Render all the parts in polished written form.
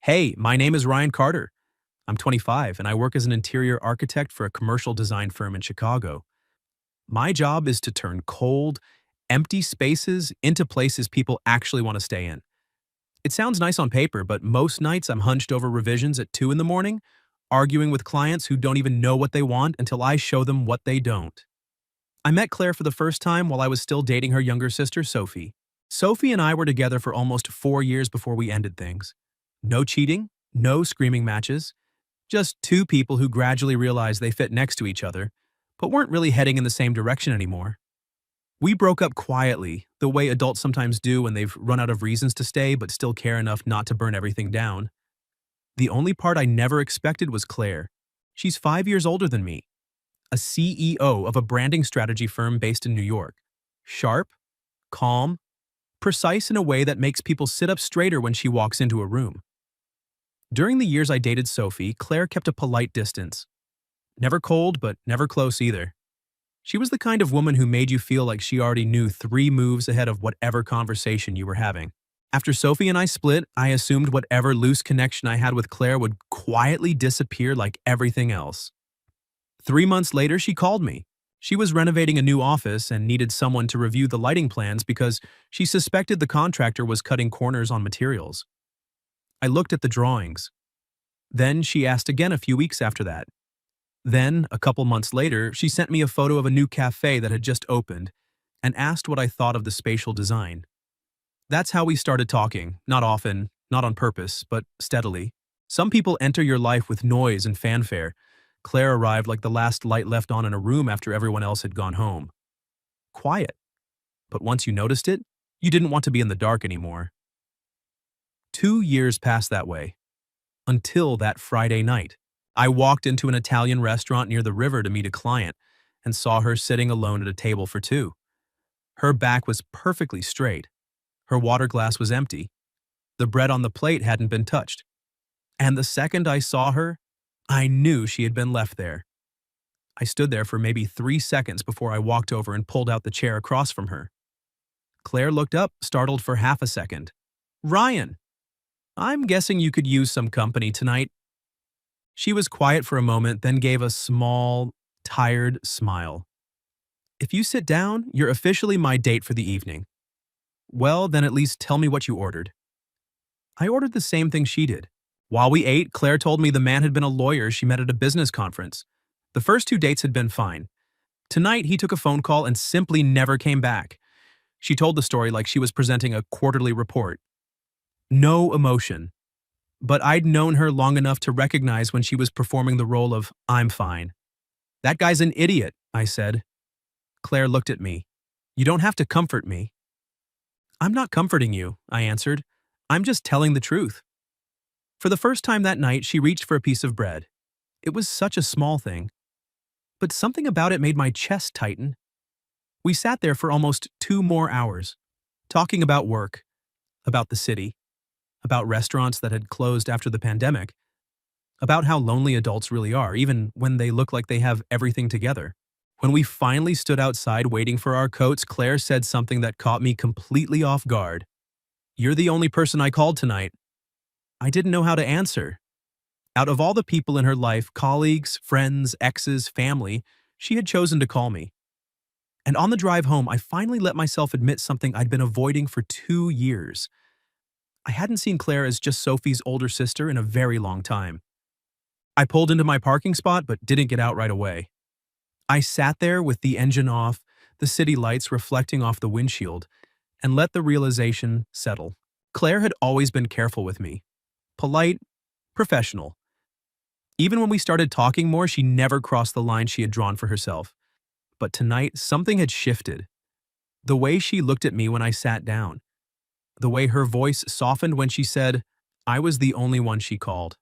Hey, my name is Ryan Carter. I'm 25 and I work as an interior architect for a commercial design firm in Chicago. My job is to turn cold, empty spaces into places people actually want to stay in. It sounds nice on paper, but most nights I'm hunched over revisions at 2 in the morning, arguing with clients who don't even know what they want until I show them what they don't. I met Claire for the first time while I was still dating her younger sister, Sophie. Sophie and I were together for almost 4 years before we ended things. No cheating, no screaming matches, just two people who gradually realized they fit next to each other, but weren't really heading in the same direction anymore. We broke up quietly, the way adults sometimes do when they've run out of reasons to stay but still care enough not to burn everything down. The only part I never expected was Claire. She's 5 years older than me, a CEO of a branding strategy firm based in New York. Sharp, calm, precise in a way that makes people sit up straighter when she walks into a room. During the years I dated Sophie, Claire kept a polite distance. Never cold, but never close either. She was the kind of woman who made you feel like she already knew 3 moves ahead of whatever conversation you were having. After Sophie and I split, I assumed whatever loose connection I had with Claire would quietly disappear like everything else. 3 months later, she called me. She was renovating a new office and needed someone to review the lighting plans because she suspected the contractor was cutting corners on materials. I looked at the drawings. Then she asked again a few weeks after that. Then, a couple months later, she sent me a photo of a new cafe that had just opened and asked what I thought of the spatial design. That's how we started talking, not often, not on purpose, but steadily. Some people enter your life with noise and fanfare. Claire arrived like the last light left on in a room after everyone else had gone home. Quiet. But once you noticed it, you didn't want to be in the dark anymore. 2 years passed that way. Until that Friday night. I walked into an Italian restaurant near the river to meet a client and saw her sitting alone at a table for two. Her back was perfectly straight. Her water glass was empty. The bread on the plate hadn't been touched. And the second I saw her, I knew she had been left there. I stood there for maybe 3 seconds before I walked over and pulled out the chair across from her. Claire looked up, startled for half a second. "Ryan, I'm guessing you could use some company tonight." She was quiet for a moment, then gave a small, tired smile. "If you sit down, you're officially my date for the evening." "Well, then at least tell me what you ordered." I ordered the same thing she did. While we ate, Claire told me the man had been a lawyer she met at a business conference. The first 2 dates had been fine. Tonight, he took a phone call and simply never came back. She told the story like she was presenting a quarterly report. No emotion. But I'd known her long enough to recognize when she was performing the role of "I'm fine." "That guy's an idiot," I said. Claire looked at me. "You don't have to comfort me." "I'm not comforting you," I answered. "I'm just telling the truth." For the first time that night, she reached for a piece of bread. It was such a small thing. But something about it made my chest tighten. We sat there for almost 2 more hours, talking about work, about the city, about restaurants that had closed after the pandemic, about how lonely adults really are, even when they look like they have everything together. When we finally stood outside waiting for our coats, Claire said something that caught me completely off guard. "You're the only person I called tonight." I didn't know how to answer. Out of all the people in her life, colleagues, friends, exes, family, she had chosen to call me. And on the drive home, I finally let myself admit something I'd been avoiding for 2 years. I hadn't seen Claire as just Sophie's older sister in a very long time. I pulled into my parking spot but didn't get out right away. I sat there with the engine off, the city lights reflecting off the windshield, and let the realization settle. Claire had always been careful with me. Polite, professional. Even when we started talking more, she never crossed the line she had drawn for herself. But tonight, something had shifted. The way she looked at me when I sat down. The way her voice softened when she said, I was the only one she called.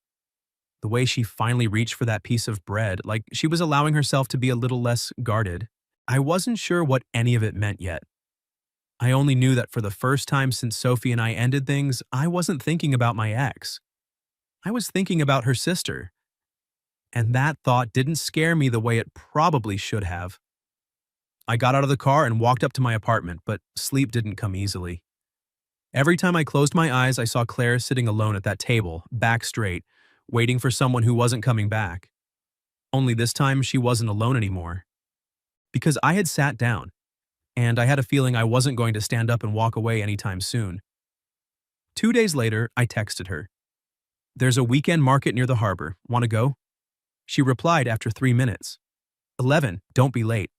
The way she finally reached for that piece of bread, like she was allowing herself to be a little less guarded. I wasn't sure what any of it meant yet. I only knew that for the first time since Sophie and I ended things, I wasn't thinking about my ex. I was thinking about her sister. And that thought didn't scare me the way it probably should have. I got out of the car and walked up to my apartment, but sleep didn't come easily. Every time I closed my eyes, I saw Claire sitting alone at that table, back straight, waiting for someone who wasn't coming back. Only this time, she wasn't alone anymore. Because I had sat down, and I had a feeling I wasn't going to stand up and walk away anytime soon. 2 days later, I texted her. "There's a weekend market near the harbor. Want to go?" She replied after 3 minutes. 11, don't be late.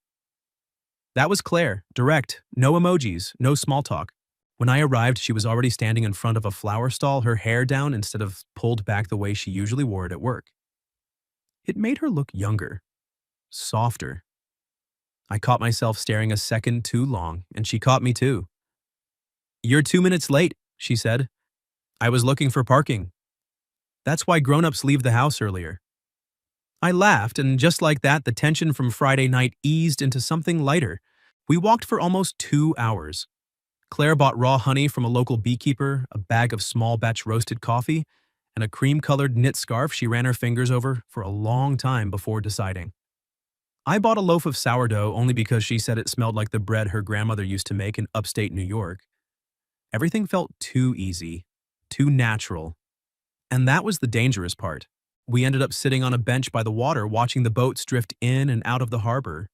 That was Claire, direct, no emojis, no small talk. When I arrived, she was already standing in front of a flower stall, her hair down instead of pulled back the way she usually wore it at work. It made her look younger, softer. I caught myself staring a second too long, and she caught me too. "You're 2 minutes late," she said. "I was looking for parking. That's why grown-ups leave the house earlier." I laughed, and just like that, the tension from Friday night eased into something lighter. We walked for almost 2 hours. Claire bought raw honey from a local beekeeper, a bag of small batch roasted coffee, and a cream-colored knit scarf she ran her fingers over for a long time before deciding. I bought a loaf of sourdough only because she said it smelled like the bread her grandmother used to make in upstate New York. Everything felt too easy, too natural. And that was the dangerous part. We ended up sitting on a bench by the water watching the boats drift in and out of the harbor.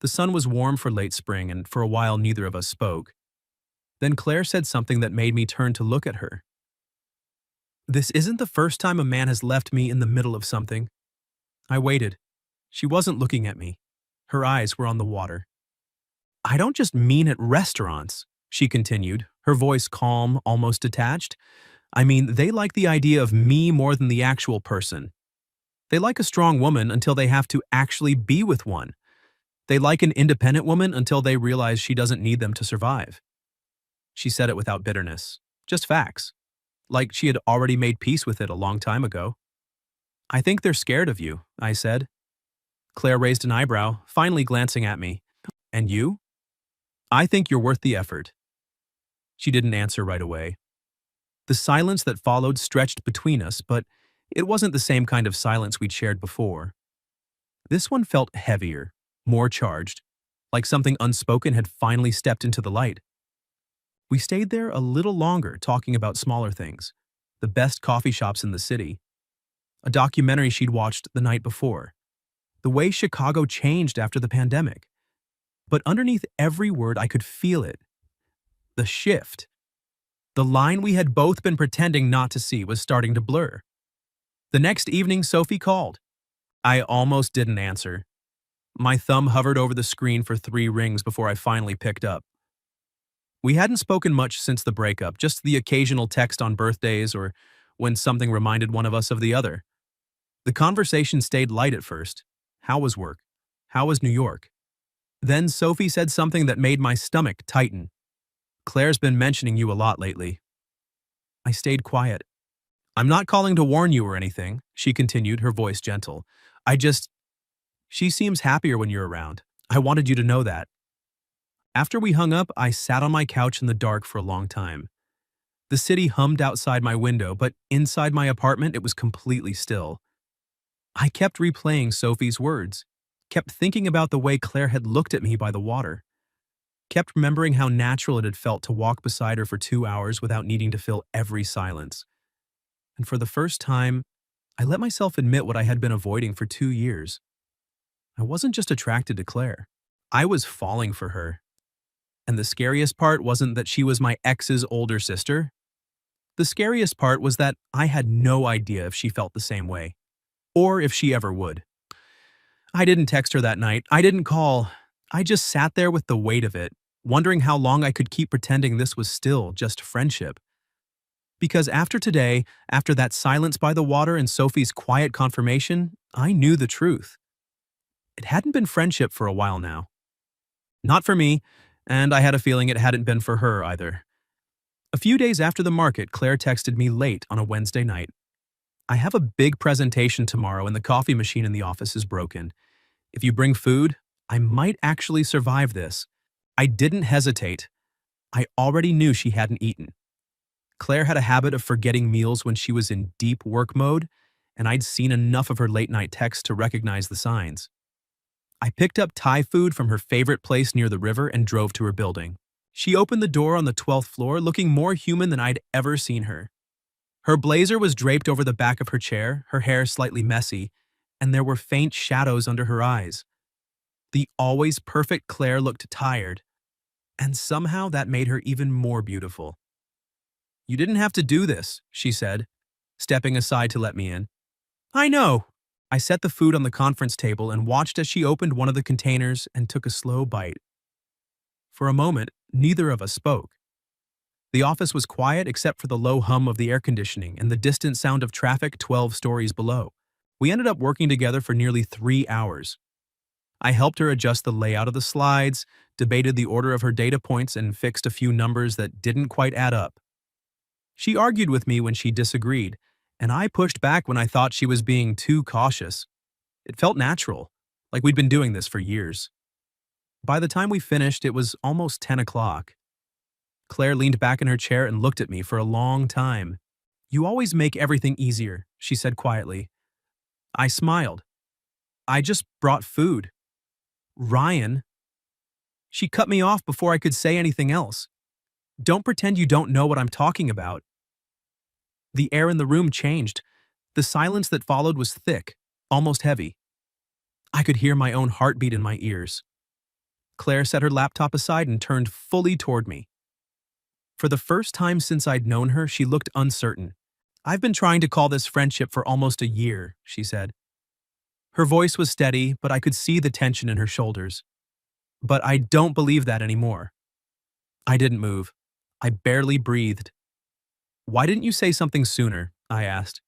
The sun was warm for late spring, and for a while neither of us spoke. Then Claire said something that made me turn to look at her. "This isn't the first time a man has left me in the middle of something." I waited. She wasn't looking at me. Her eyes were on the water. "I don't just mean at restaurants," she continued, her voice calm, almost detached. "I mean, they like the idea of me more than the actual person. They like a strong woman until they have to actually be with one. They like an independent woman until they realize she doesn't need them to survive." She said it without bitterness, just facts, like she had already made peace with it a long time ago. "I think they're scared of you," I said. Claire raised an eyebrow, finally glancing at me. "And you?" "I think you're worth the effort." She didn't answer right away. The silence that followed stretched between us, but it wasn't the same kind of silence we'd shared before. This one felt heavier, more charged, like something unspoken had finally stepped into the light. We stayed there a little longer, talking about smaller things, the best coffee shops in the city, a documentary she'd watched the night before, the way Chicago changed after the pandemic. But underneath every word, I could feel it. The shift. The line we had both been pretending not to see was starting to blur. The next evening, Sophie called. I almost didn't answer. My thumb hovered over the screen for 3 rings before I finally picked up. We hadn't spoken much since the breakup, just the occasional text on birthdays or when something reminded one of us of the other. The conversation stayed light at first. How was work? How was New York? Then Sophie said something that made my stomach tighten. "Claire's been mentioning you a lot lately." I stayed quiet. "I'm not calling to warn you or anything," she continued, her voice gentle. She seems happier when you're around. I wanted you to know that." After we hung up, I sat on my couch in the dark for a long time. The city hummed outside my window, but inside my apartment it was completely still. I kept replaying Sophie's words, kept thinking about the way Claire had looked at me by the water, kept remembering how natural it had felt to walk beside her for 2 hours without needing to fill every silence. And for the first time, I let myself admit what I had been avoiding for 2 years. I wasn't just attracted to Claire. I was falling for her. And the scariest part wasn't that she was my ex's older sister. The scariest part was that I had no idea if she felt the same way, or if she ever would. I didn't text her that night. I didn't call. I just sat there with the weight of it, wondering how long I could keep pretending this was still just friendship. Because after today, after that silence by the water and Sophie's quiet confirmation, I knew the truth. It hadn't been friendship for a while now. Not for me, and I had a feeling it hadn't been for her either. A few days after the market, Claire texted me late on a Wednesday night. "I have a big presentation tomorrow and the coffee machine in the office is broken. If you bring food, I might actually survive this." I didn't hesitate. I already knew she hadn't eaten. Claire had a habit of forgetting meals when she was in deep work mode, and I'd seen enough of her late-night texts to recognize the signs. I picked up Thai food from her favorite place near the river and drove to her building. She opened the door on the 12th floor, looking more human than I'd ever seen her. Her blazer was draped over the back of her chair, her hair slightly messy, and there were faint shadows under her eyes. The always perfect Claire looked tired, and somehow that made her even more beautiful. "You didn't have to do this," she said, stepping aside to let me in. "I know." I set the food on the conference table and watched as she opened one of the containers and took a slow bite. For a moment, neither of us spoke. The office was quiet except for the low hum of the air conditioning and the distant sound of traffic 12 stories below. We ended up working together for nearly 3 hours. I helped her adjust the layout of the slides, debated the order of her data points, and fixed a few numbers that didn't quite add up. She argued with me when she disagreed, and I pushed back when I thought she was being too cautious. It felt natural, like we'd been doing this for years. By the time we finished, it was almost 10 o'clock. Claire leaned back in her chair and looked at me for a long time. "You always make everything easier," she said quietly. I smiled. "I just brought food." "Ryan." She cut me off before I could say anything else. "Don't pretend you don't know what I'm talking about." The air in the room changed. The silence that followed was thick, almost heavy. I could hear my own heartbeat in my ears. Claire set her laptop aside and turned fully toward me. For the first time since I'd known her, she looked uncertain. "I've been trying to call this friendship for almost a year," she said. Her voice was steady, but I could see the tension in her shoulders. "But I don't believe that anymore." I didn't move. I barely breathed. "Why didn't you say something sooner?" I asked.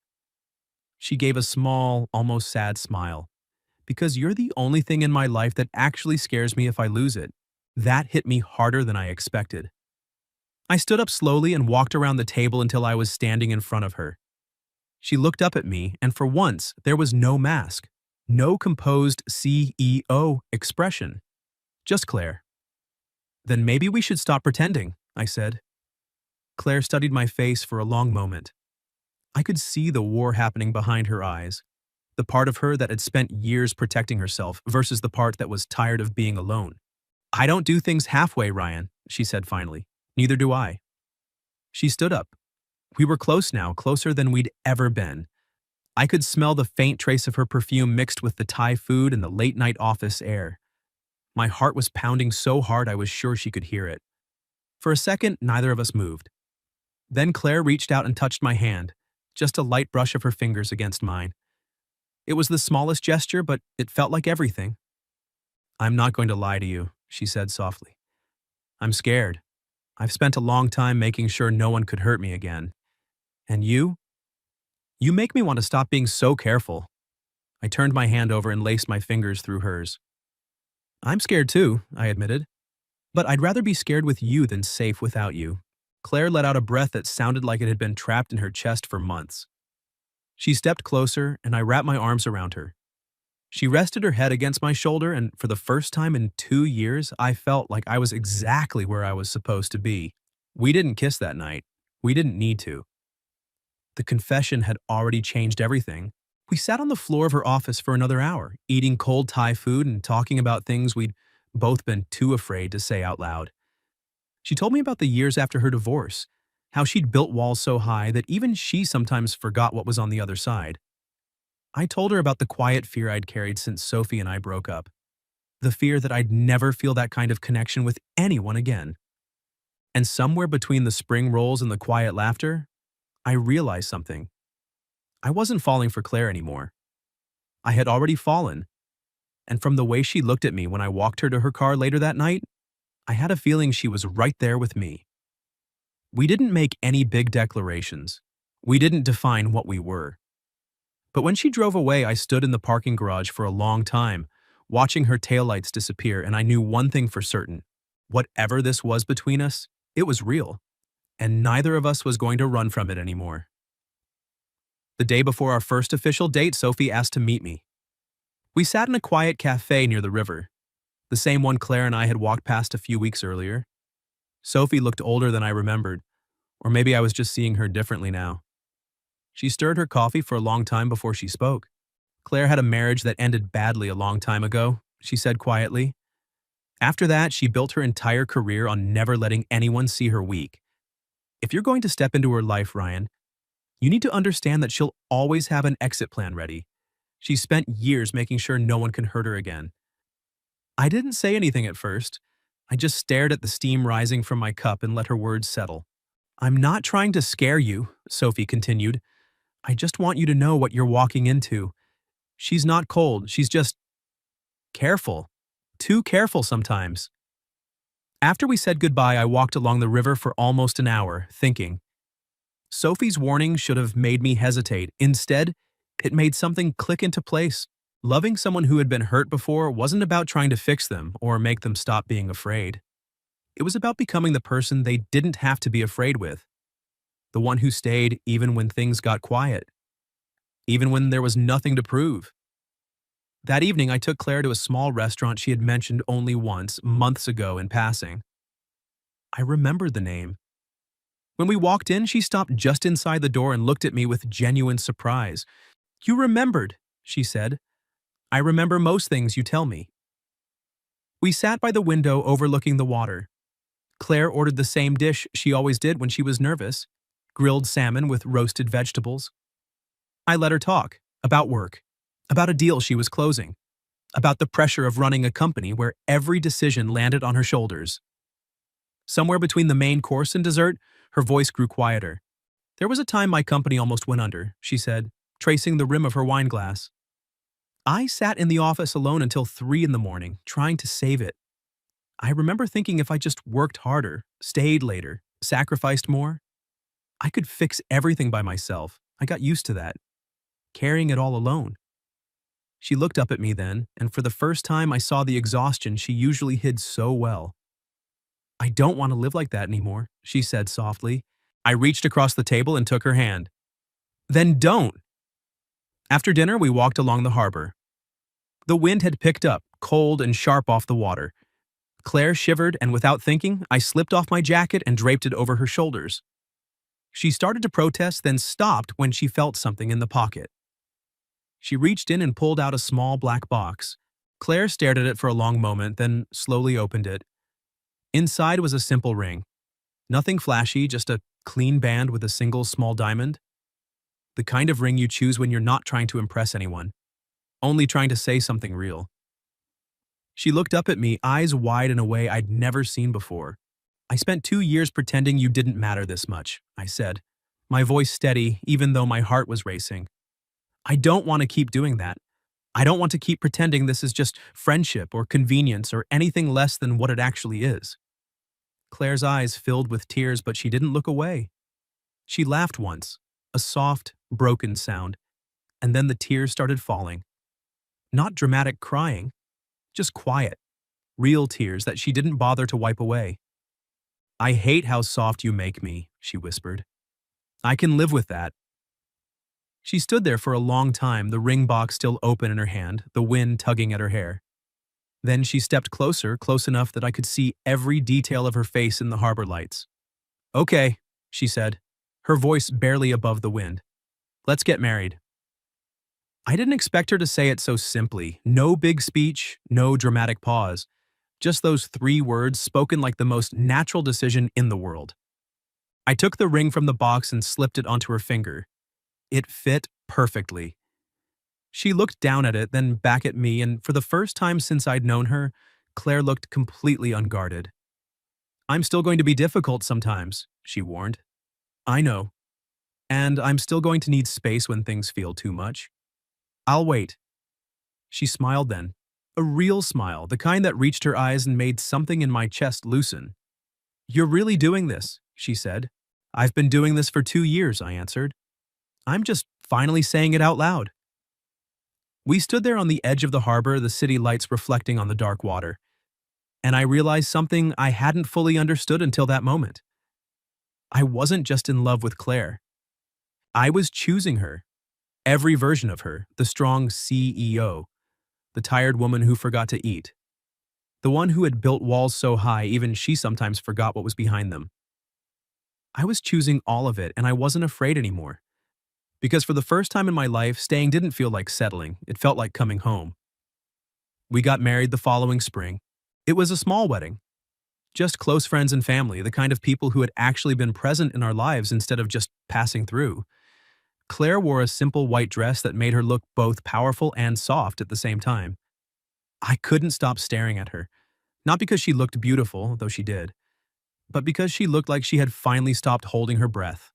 She gave a small, almost sad smile. "Because you're the only thing in my life that actually scares me if I lose it." That hit me harder than I expected. I stood up slowly and walked around the table until I was standing in front of her. She looked up at me, and for once, there was no mask, no composed CEO expression. Just Claire. "Then maybe we should stop pretending," I said. Claire studied my face for a long moment. I could see the war happening behind her eyes, the part of her that had spent years protecting herself versus the part that was tired of being alone. "I don't do things halfway, Ryan," she said finally. "Neither do I." She stood up. We were close now, closer than we'd ever been. I could smell the faint trace of her perfume mixed with the Thai food and the late-night office air. My heart was pounding so hard I was sure she could hear it. For a second, neither of us moved. Then Claire reached out and touched my hand, just a light brush of her fingers against mine. It was the smallest gesture, but it felt like everything. "I'm not going to lie to you," she said softly. "I'm scared. I've spent a long time making sure no one could hurt me again. And you? You make me want to stop being so careful." I turned my hand over and laced my fingers through hers. "I'm scared too," I admitted. "But I'd rather be scared with you than safe without you." Claire let out a breath that sounded like it had been trapped in her chest for months. She stepped closer, and I wrapped my arms around her. She rested her head against my shoulder, and for the first time in 2 years, I felt like I was exactly where I was supposed to be. We didn't kiss that night. We didn't need to. The confession had already changed everything. We sat on the floor of her office for another hour, eating cold Thai food and talking about things we'd both been too afraid to say out loud. She told me about the years after her divorce, how she'd built walls so high that even she sometimes forgot what was on the other side. I told her about the quiet fear I'd carried since Sophie and I broke up, the fear that I'd never feel that kind of connection with anyone again. And somewhere between the spring rolls and the quiet laughter, I realized something. I wasn't falling for Claire anymore. I had already fallen, and from the way she looked at me when I walked her to her car later that night, I had a feeling she was right there with me. We didn't make any big declarations. We didn't define what we were. But when she drove away, I stood in the parking garage for a long time, watching her taillights disappear, and I knew one thing for certain. Whatever this was between us, it was real, and neither of us was going to run from it anymore. The day before our first official date, Sophie asked to meet me. We sat in a quiet cafe near the river, the same one Claire and I had walked past a few weeks earlier. Sophie looked older than I remembered, or maybe I was just seeing her differently now. She stirred her coffee for a long time before she spoke. "Claire had a marriage that ended badly a long time ago," she said quietly. After that, she built her entire career on never letting anyone see her weak. If you're going to step into her life, Ryan, you need to understand that she'll always have an exit plan ready. She spent years making sure no one can hurt her again. I didn't say anything at first. I just stared at the steam rising from my cup and let her words settle. I'm not trying to scare you, Sophie continued. I just want you to know what you're walking into. She's not cold, she's just careful. Too careful sometimes. After we said goodbye, I walked along the river for almost an hour, thinking. Sophie's warning should have made me hesitate. Instead, it made something click into place. Loving someone who had been hurt before wasn't about trying to fix them or make them stop being afraid. It was about becoming the person they didn't have to be afraid with. The one who stayed even when things got quiet. Even when there was nothing to prove. That evening, I took Claire to a small restaurant she had mentioned only once, months ago in passing. I remembered the name. When we walked in, she stopped just inside the door and looked at me with genuine surprise. You remembered, she said. I remember most things you tell me. We sat by the window overlooking the water. Claire ordered the same dish she always did when she was nervous, grilled salmon with roasted vegetables. I let her talk, about work, about a deal she was closing, about the pressure of running a company where every decision landed on her shoulders. Somewhere between the main course and dessert, her voice grew quieter. There was a time my company almost went under, she said, tracing the rim of her wine glass. I sat in the office alone until 3 in the morning, trying to save it. I remember thinking if I just worked harder, stayed later, sacrificed more, I could fix everything by myself. I got used to that, carrying it all alone. She looked up at me then, and for the first time I saw the exhaustion she usually hid so well. I don't want to live like that anymore, she said softly. I reached across the table and took her hand. Then don't. After dinner, we walked along the harbor. The wind had picked up, cold and sharp off the water. Claire shivered, and without thinking, I slipped off my jacket and draped it over her shoulders. She started to protest, then stopped when she felt something in the pocket. She reached in and pulled out a small black box. Claire stared at it for a long moment, then slowly opened it. Inside was a simple ring. Nothing flashy, just a clean band with a single small diamond. The kind of ring you choose when you're not trying to impress anyone, only trying to say something real. She looked up at me, eyes wide in a way I'd never seen before. I spent 2 years pretending you didn't matter this much, I said, my voice steady even though my heart was racing. I don't want to keep doing that. I don't want to keep pretending this is just friendship or convenience or anything less than what it actually is. Claire's eyes filled with tears, but she didn't look away. She laughed once, a soft, broken sound, and then the tears started falling. Not dramatic crying, just quiet, real tears that she didn't bother to wipe away. I hate how soft you make me, she whispered. I can live with that. She stood there for a long time, the ring box still open in her hand, the wind tugging at her hair. Then she stepped closer, close enough that I could see every detail of her face in the harbor lights. Okay, she said, her voice barely above the wind. Let's get married. I didn't expect her to say it so simply. No big speech, no dramatic pause. Just those 3 words spoken like the most natural decision in the world. I took the ring from the box and slipped it onto her finger. It fit perfectly. She looked down at it, then back at me, and for the first time since I'd known her, Claire looked completely unguarded. I'm still going to be difficult sometimes, she warned. I know. And I'm still going to need space when things feel too much. I'll wait. She smiled then. A real smile, the kind that reached her eyes and made something in my chest loosen. You're really doing this, she said. I've been doing this for 2 years, I answered. I'm just finally saying it out loud. We stood there on the edge of the harbor, the city lights reflecting on the dark water. And I realized something I hadn't fully understood until that moment. I wasn't just in love with Claire. I was choosing her. Every version of her, the strong CEO, the tired woman who forgot to eat, the one who had built walls so high even she sometimes forgot what was behind them. I was choosing all of it, and I wasn't afraid anymore. Because for the first time in my life, staying didn't feel like settling, it felt like coming home. We got married the following spring. It was a small wedding, just close friends and family, the kind of people who had actually been present in our lives instead of just passing through. Claire wore a simple white dress that made her look both powerful and soft at the same time. I couldn't stop staring at her, not because she looked beautiful, though she did, but because she looked like she had finally stopped holding her breath.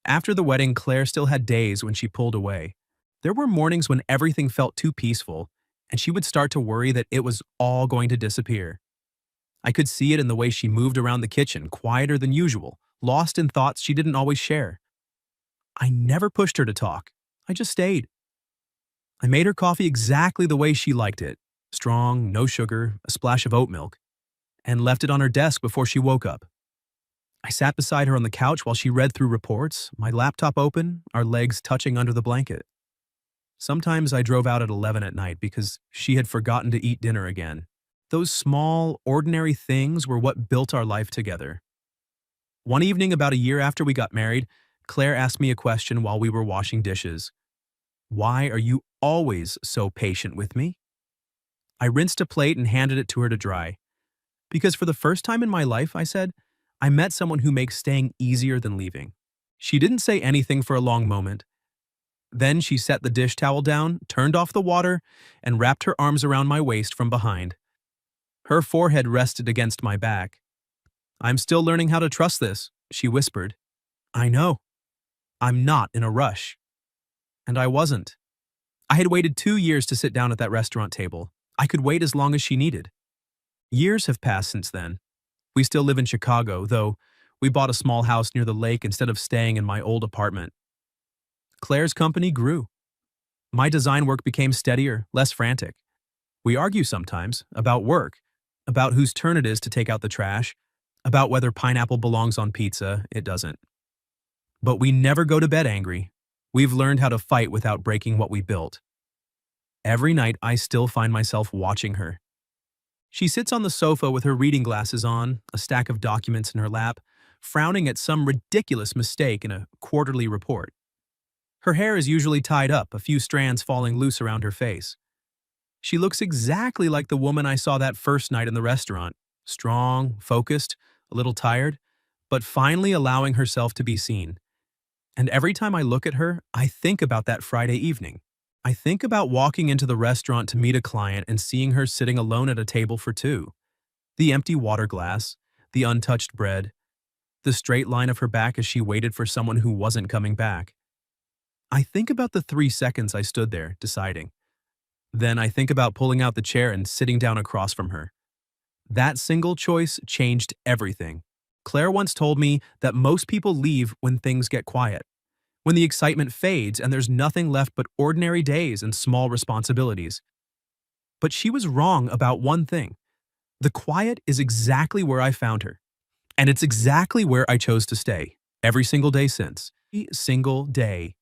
After the wedding, Claire still had days when she pulled away. There were mornings when everything felt too peaceful, and she would start to worry that it was all going to disappear. I could see it in the way she moved around the kitchen, quieter than usual, lost in thoughts she didn't always share. I never pushed her to talk. I just stayed. I made her coffee exactly the way she liked it, strong, no sugar, a splash of oat milk, and left it on her desk before she woke up. I sat beside her on the couch while she read through reports, my laptop open, our legs touching under the blanket. Sometimes I drove out at 11 at night because she had forgotten to eat dinner again. Those small, ordinary things were what built our life together. One evening about a year after we got married, Claire asked me a question while we were washing dishes. "Why are you always so patient with me?" I rinsed a plate and handed it to her to dry. "Because for the first time in my life," I said, "I met someone who makes staying easier than leaving." She didn't say anything for a long moment. Then she set the dish towel down, turned off the water, and wrapped her arms around my waist from behind. Her forehead rested against my back. "I'm still learning how to trust this," she whispered. "I know. I'm not in a rush." And I wasn't. I had waited 2 years to sit down at that restaurant table. I could wait as long as she needed. Years have passed since then. We still live in Chicago, though we bought a small house near the lake instead of staying in my old apartment. Claire's company grew. My design work became steadier, less frantic. We argue sometimes about work, about whose turn it is to take out the trash, about whether pineapple belongs on pizza. It doesn't. But we never go to bed angry. We've learned how to fight without breaking what we built. Every night, I still find myself watching her. She sits on the sofa with her reading glasses on, a stack of documents in her lap, frowning at some ridiculous mistake in a quarterly report. Her hair is usually tied up, a few strands falling loose around her face. She looks exactly like the woman I saw that first night in the restaurant, strong, focused, a little tired, but finally allowing herself to be seen. And every time I look at her, I think about that Friday evening. I think about walking into the restaurant to meet a client and seeing her sitting alone at a table for two. The empty water glass, the untouched bread, the straight line of her back as she waited for someone who wasn't coming back. I think about the 3 seconds I stood there, deciding. Then I think about pulling out the chair and sitting down across from her. That single choice changed everything. Claire once told me that most people leave when things get quiet, when the excitement fades and there's nothing left but ordinary days and small responsibilities. But she was wrong about one thing. The quiet is exactly where I found her. And it's exactly where I chose to stay, every single day since. Every single day.